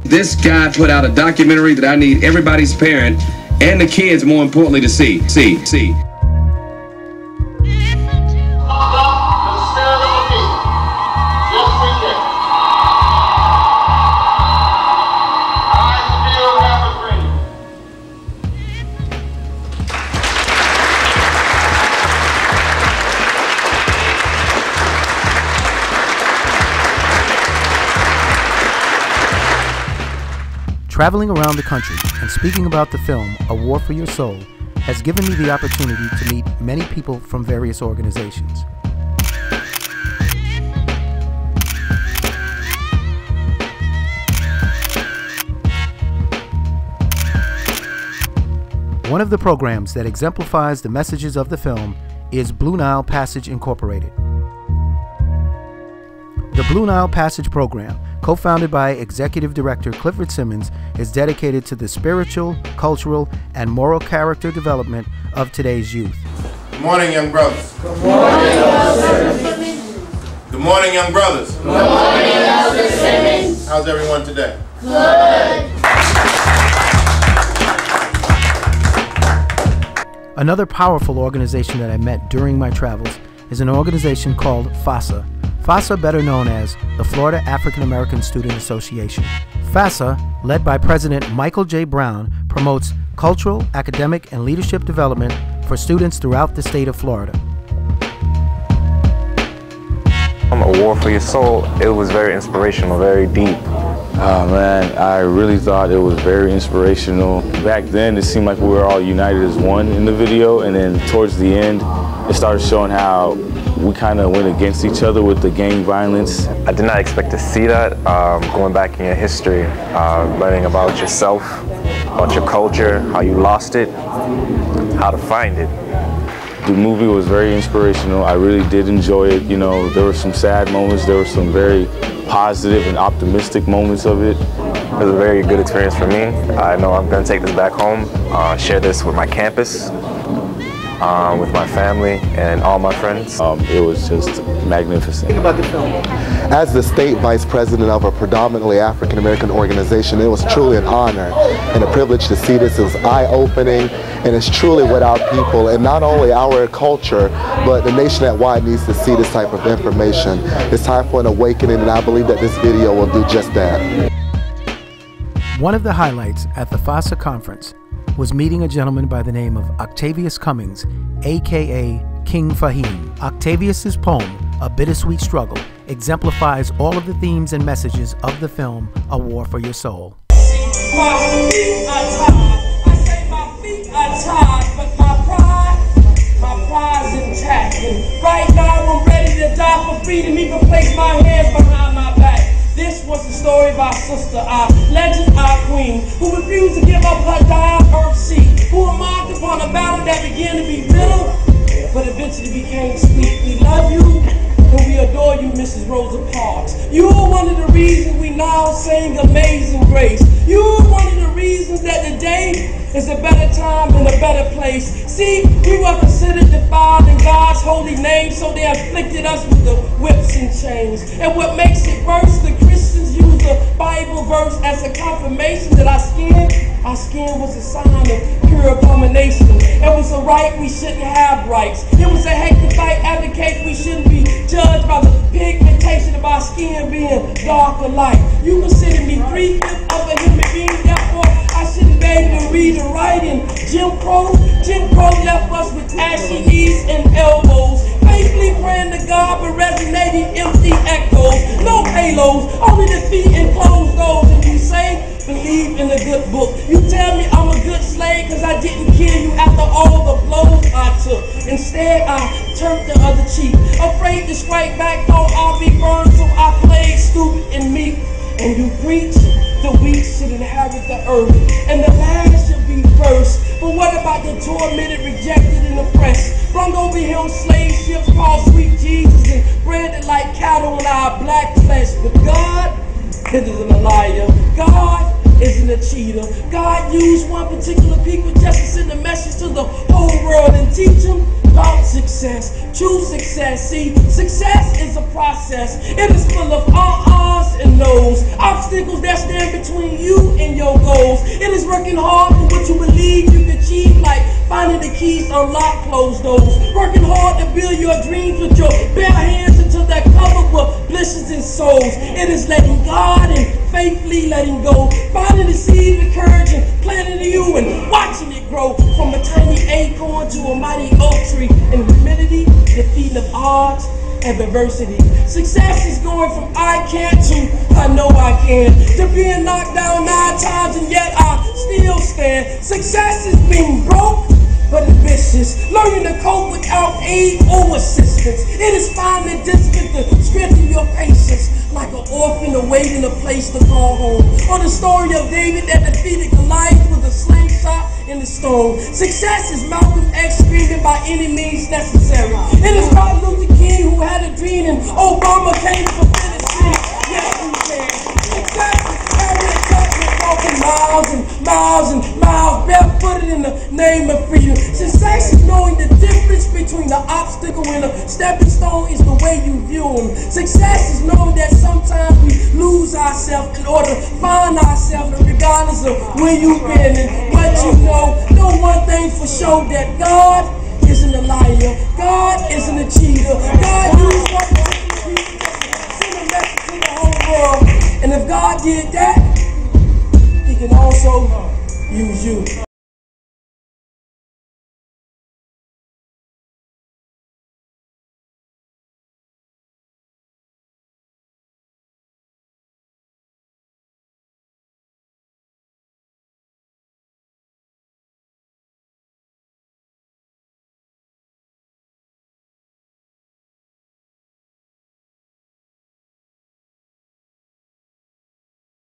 This guy put out a documentary that I need everybody's parent and the kids, more importantly, to see. Traveling around the country and speaking about the film A War for Your Soul has given me the opportunity to meet many people from various organizations. One of the programs that exemplifies the messages of the film is Blue Nile Passage Incorporated. The Blue Nile Passage program, co-founded by Executive Director Clifford Simmons, is dedicated to the spiritual, cultural, and moral character development of today's youth. Good morning, young brothers. Good morning, Elder Simmons. Good morning, young brothers. Good morning, Elder Simmons. How's everyone today? Good. Another powerful organization that I met during my travels is an organization called FASA. FASA, better known as the Florida African American Student Association. FASA, led by President Michael J. Brown, promotes cultural, academic, and leadership development for students throughout the state of Florida. A War for Your Soul, it was very inspirational, very deep. Oh man, I really thought it was very inspirational. Back then, it seemed like we were all united as one in the video, and then towards the end, it started showing how we kind of went against each other with the gang violence. I did not expect to see that. Going back in your history, learning about yourself, about your culture, how you lost it, how to find it. The movie was very inspirational. I really did enjoy it. You know, there were some sad moments, there were some very positive and optimistic moments of it. It was a very good experience for me. I know I'm going to take this back home, share this with my campus, with my family and all my friends. It was just magnificent. Think about the film. As the state vice president of a predominantly African American organization, it was truly an honor and a privilege to see this. It was eye-opening, and it's truly what our people, and not only our culture, but the nation at wide needs to see this type of information. It's time for an awakening, and I believe that this video will do just that. One of the highlights at the FASA conference was meeting a gentleman by the name of Octavius Cummings, aka King Fahim. Octavius's poem, A Bittersweet Struggle, exemplifies all of the themes and messages of the film A War for Your Soul. My feet are tied. I say my feet are tied, but my pride's intact. And right now I'm ready to die for freedom, even place my hands behind my back. This was the story of our sister, our legend, our queen, who refused to give up her dying earth seat, who embarked upon a battle that began to be bitter, but eventually became sweet. We love you, and we adore you, Mrs. Rosa Parks. You are one of the reasons we now sing Amazing Grace. You are one of the reasons that today is a better time and a better place. See, we were considered defiled in God's holy name, so they afflicted us with the whips and chains. And what makes it worse, the Christians use the Bible verse as a confirmation that our skin was a sign of pure abomination. It was a right we shouldn't have rights. It was a hate to fight, advocate we shouldn't be judged by the pigmentation of our skin being dark or light. You consider me 3/5 of a human being, therefore I shouldn't be able to read and write. In Jim Crow left us with ashy knees and elbows, faithfully praying to God but resonating empty echoes. No halos, only defeat and closed doors. And you say, believe in the good book. You tell me I'm a good slave because I didn't kill you after all the blows I took. Instead, I turned the other cheek, afraid to strike back, thought I'd be burned, so I played stupid and meek. And you preach the weak should inherit the earth, and the last should be first. But what about the tormented, rejected, and oppressed? Flung over here on slave ships called Sweet Jesus and branded like cattle in our black flesh. But God isn't a liar. God isn't a cheater. God used one particular people just to send a message to the whole world and teach them about success, true success. See, success is a process. It is full of does and knows. Obstacles that stand between you and your goals. It is working hard for what you believe you can achieve, like finding the keys to unlock closed doors. Working hard to build your dreams with your bare hands until they're covered with blisters and souls. It is letting God and faithfully letting go. Finding the seed of courage and planting in you and watching it grow from a tiny acorn to a mighty oak tree. In humility, defeat of odds and adversity. Success is going from I can't to I know I can. To being knocked down 9 times and yet I still stand. Success is being broke but ambitious. Learning to cope without aid or assistance. It is finding discipline to strengthen your patience. Like an orphan awaiting a place to call home. Or the story of David that defeated Goliath with a slingshot in the stone. Success is Malcolm X screaming by any means necessary. It is Martin Luther King who had a dream and Obama came to fulfill his dream. Yes, we can. Success is Harriet Tubman walking miles and miles and miles barefooted in the name of freedom. Success is knowing the difference between the obstacle and a stepping stone is the way you view them. Success is knowing that sometimes we lose ourselves in order to find ourselves, regardless of where you've been and what you know. Know one thing for sure, that God isn't a liar. God isn't a cheater. God used one person to send a message to the whole world. And if God did that, He can also use you.